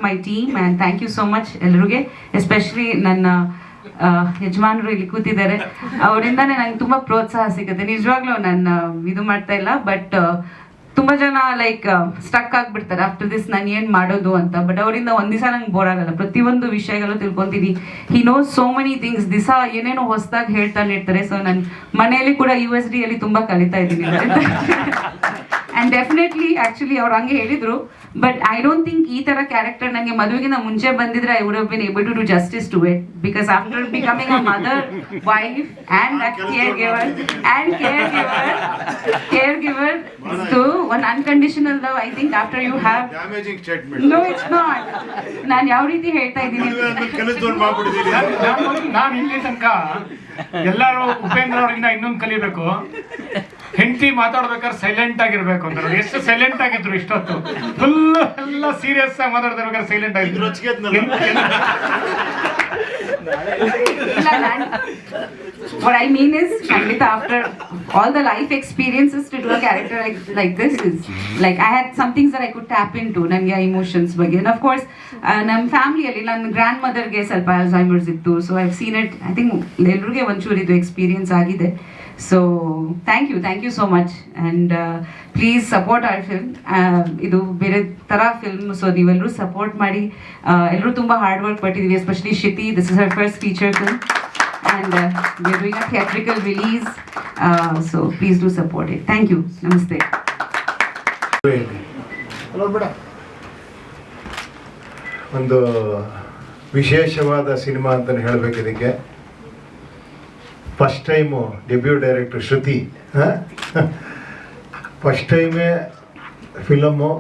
My team and thank you so much ಎಲ್ರಿಗೆ, especially ನನ್ನ ಯಜಮಾನರು ಇಲ್ಲಿ ಕೂತಿದ್ದಾರೆ, ಅವರಿಂದಾನೇ ನಂಗೆ ತುಂಬ ಪ್ರೋತ್ಸಾಹ ಸಿಗುತ್ತೆ. ನಿಜವಾಗ್ಲೂ ನಾನು ಇದು ಮಾಡ್ತಾ ಇಲ್ಲ, ಬಟ್ ತುಂಬ ಜನ ಲೈಕ್ ಸ್ಟಕ್ ಆಗಿಬಿಡ್ತಾರೆ ಆಫ್ಟರ್ ದಿಸ್ ನಾನು ಏನು ಮಾಡೋದು ಅಂತ. ಬಟ್ ಅವರಿಂದ ಒಂದು ದಿವಸ ನಂಗೆ ಬೋರ್ ಆಗಲ್ಲ, ಪ್ರತಿಯೊಂದು ವಿಷಯಗಳು ತಿಳ್ಕೊತೀನಿ. He knows so many things, ದಿವಸ ಏನೇನೋ ಹೊಸದಾಗಿ ಹೇಳ್ತಾನೆ ಇರ್ತಾರೆ. ಸೊ ನಾನು ಮನೆಯಲ್ಲಿ ಕೂಡ USD ಅಲ್ಲಿ ತುಂಬ ಕಲಿತಾ ಇದ್ದೀನಿ. ಆ್ಯಂಡ್ ಡೆಫಿನೆಟ್ಲಿ ಆ್ಯಕ್ಚುಲಿ ಅವ್ರು ಹಂಗೆ ಹೇಳಿದರು, ಬಟ್ ಐ ಡೋಂಟ್ ಥಿಂಕ್ ಈ ಥರ ಕ್ಯಾರೆಕ್ಟರ್ ನನಗೆ ಮದುವೆಗಿಂತ ಮುಂಚೆ ಬಂದಿದ್ರೆ I would have been able to do justice to it, because after becoming a mother, wife and a care giver to one unconditional love. I think after you have damaging statement. No, it's not. ನಾನು ಯಾವ ರೀತಿ ಹೇಳ್ತಾ ಇದ್ದೀನಿ ಕೆಲಸದವ್ರು ಮಾಡ್ಬಿಟ್ಟಿದ್ದೀರಿ. ನಾನು ಇಲ್ಲಿ ತನಕ ಎಲ್ಲರೂ ಉಪೇಂದ್ರ ಅವರಿಂದ ಇನ್ನೊಂದು ಕಲಿಬೇಕು. ಹೆಂಡತಿ ಮಾತಾಡ್ಬೇಕಾದ್ರೆ ಸೈಲೆಂಟ್ ಆಗಿರ್ಬೇಕು ಅಂದ್ರೆ ಎಷ್ಟು ಸೈಲೆಂಟ್ ಆಗಿದ್ರು ಇಷ್ಟೊತ್ತು, ಫುಲ್ ಎಲ್ಲ ಸೀರಿಯಸ್ ಆಗಿ ಮಾತಾಡ್ತಿರ್ಬೇಕಾದ್ರೆ ಸೈಲೆಂಟ್ ಆಗಿದ್ರು. What I mean is, Shanmita, after all the life experiences to do a character like this is like I had some things that I could tap into, ನನಗೆ emotions ಬಗ್ಗೆ. And of course, ನಮ್ಮ ಫ್ಯಾಮಿಲಿಯಲ್ಲಿ ನನ್ನ grand ಮದರ್ಗೆ ಸ್ವಲ್ಪ Alzheimer's ಇತ್ತು, so I've seen it. I think ಎಲ್ರಿಗೆ ಒಂಚೂರು ಇದು ಎಕ್ಸ್ಪೀರಿಯನ್ಸ್ ಆಗಿದೆ. So thank you so much and please support our film. ಇದು ಬೇರೆ ಥರ ಫಿಲ್ಮ್, ಸೊ ನೀವೆಲ್ಲರೂ ಸಪೋರ್ಟ್ ಮಾಡಿ. ಎಲ್ಲರೂ ತುಂಬ ಹಾರ್ಡ್ ವರ್ಕ್ ಪಟ್ಟಿದ್ದೀವಿ, especially Shiti. This is her first feature film and we are doing a theatrical release, so please do support it. Thank you. Namaste. ಒಂದು ವಿಶೇಷವಾದ ಸಿನಿಮಾ ಅಂತಲೇ ಹೇಳಬೇಕು ಇದಕ್ಕೆ. ಫಸ್ಟ್ ಟೈಮು ಡೆಬ್ಯೂ ಡೈರೆಕ್ಟರ್ ಶ್ರುತಿ, ಫಸ್ಟ್ ಟೈಮೇ ಫಿಲಮು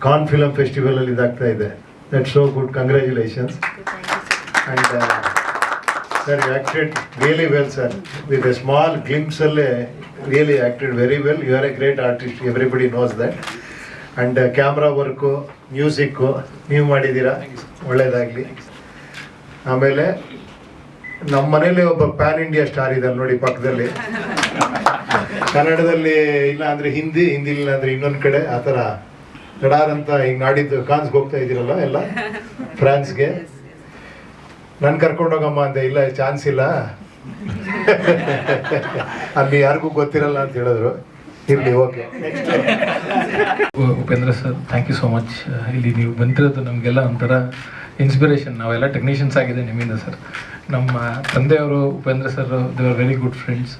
ಕಾನ್ film ಫೆಸ್ಟಿವಲಲ್ಲಿ ಇದಾಗ್ತಾ ಇದೆ. That's so good, congratulations. And sir, you acted really well, sir. With a small glimpse, really acted very well. You are a great artist, everybody knows that. And camera work, music, ನೀವು ಮಾಡಿದ್ದೀರಾ, ಒಳ್ಳೆಯದಾಗಲಿ. ಆಮೇಲೆ ನಮ್ಮ ಮನೇಲಿ ಒಬ್ಬ PAN India star ಇದ್ದಾರೆ ನೋಡಿ ಪಕ್ಕದಲ್ಲಿ. ಕನ್ನಡದಲ್ಲಿ ಇಲ್ಲ ಅಂದರೆ ಹಿಂದಿ ಇಲ್ಲ ಅಂದರೆ ಇನ್ನೊಂದು ಕಡೆ, ಆ ಥರ ಕಡಾರ್ ಅಂತ ಹಿಂಗೆ ನಾಡಿದ್ದು ಕಾನ್ಸ್ಗೆ ಹೋಗ್ತಾ ಇದ್ದೀರಲ್ಲ ಎಲ್ಲ ಫ್ರಾನ್ಸ್ಗೆ. ನಾನು ಕರ್ಕೊಂಡೋಗಮ್ಮ ಅಂದೆ, ಇಲ್ಲ ಚಾನ್ಸ್ ಇಲ್ಲ, ಅಲ್ಲಿ ಯಾರಿಗೂ ಗೊತ್ತಿರಲ್ಲ ಅಂತ ಹೇಳಿದ್ರು. ಇರಲಿ, okay. Upendra sir, thank you so much. ಇಲ್ಲಿ ನೀವು ಬಂದಿರೋದು ನಮಗೆಲ್ಲ ಒಂಥರ ಇನ್ಸ್ಪಿರೇಷನ್. ನಾವೆಲ್ಲ ಟೆಕ್ನಿಷಿಯನ್ಸ್ ಆಗಿದೆ ನಿಮ್ಮಿಂದ ಸರ್. ನಮ್ಮ ತಂದೆಯವರು Upendra sir, they are very good friends.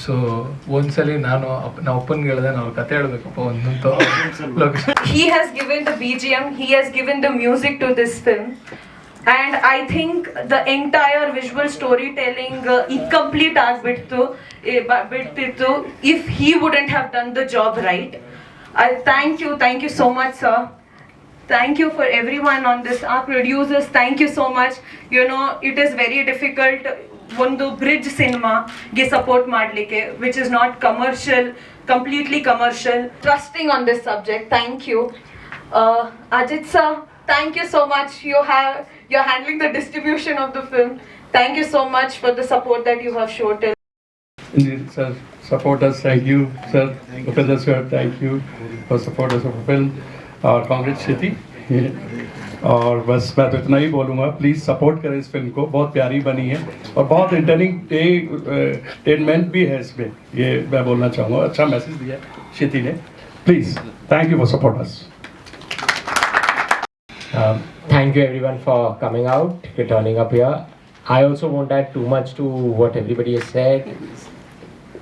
So ಒಂದ್ಸಲಿ ನಾವು ಅಪ್ಪನಿಗೆ ಹೇಳಿದೆ, ನಾವು ಕತೆ ಹೇಳ್ಬೇಕಪ್ಪ ಒಂದಂತೂ. He has given the BGM, he has given the music to this film. And I think the entire visual storytelling incomplete ಆಗ್ಬಿಡ್ತು if he wouldn't have done the job right. I thank you so much, sir. Thank you for everyone on this, our producers, thank you so much. You know, it is very difficult ಒಂದು bridge ಸಿನಿಮಾಗೆ support ಮಾಡಲಿಕ್ಕೆ, which is not commercial, completely commercial, trusting on this subject. Thank you. Ajit sir, thank you so much. You're handling the distribution of the film. Thank you so much for the support that you have showed. Indeed, sir, supporters, thank you, sir. Upendra sir, thank you for supporters of the film. और Congress Shruti. और बस मैं तो इतना ही बोलूँगा, please support करें इस film को. बहुत प्यारी बनी है और बहुत एंटरटेनमेंट भी है इसमें, ये मैं बोलना चाहूँगा. अच्छा मैसेज दिया Shruti ने. Please, thank you for support us. Thank you everyone for coming out, for turning up here. I also won't add too much to what everybody has said.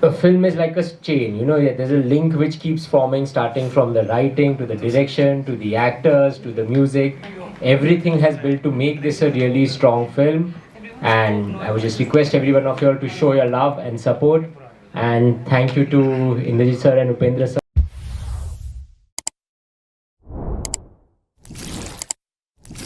A film is like a chain, you know, there's a link which keeps forming, starting from the writing to the direction to the actors to the music. Everything has built to make this a really strong film, and I would just request every one of you all to show your love and support. And thank you to Indrajit sir and Upendra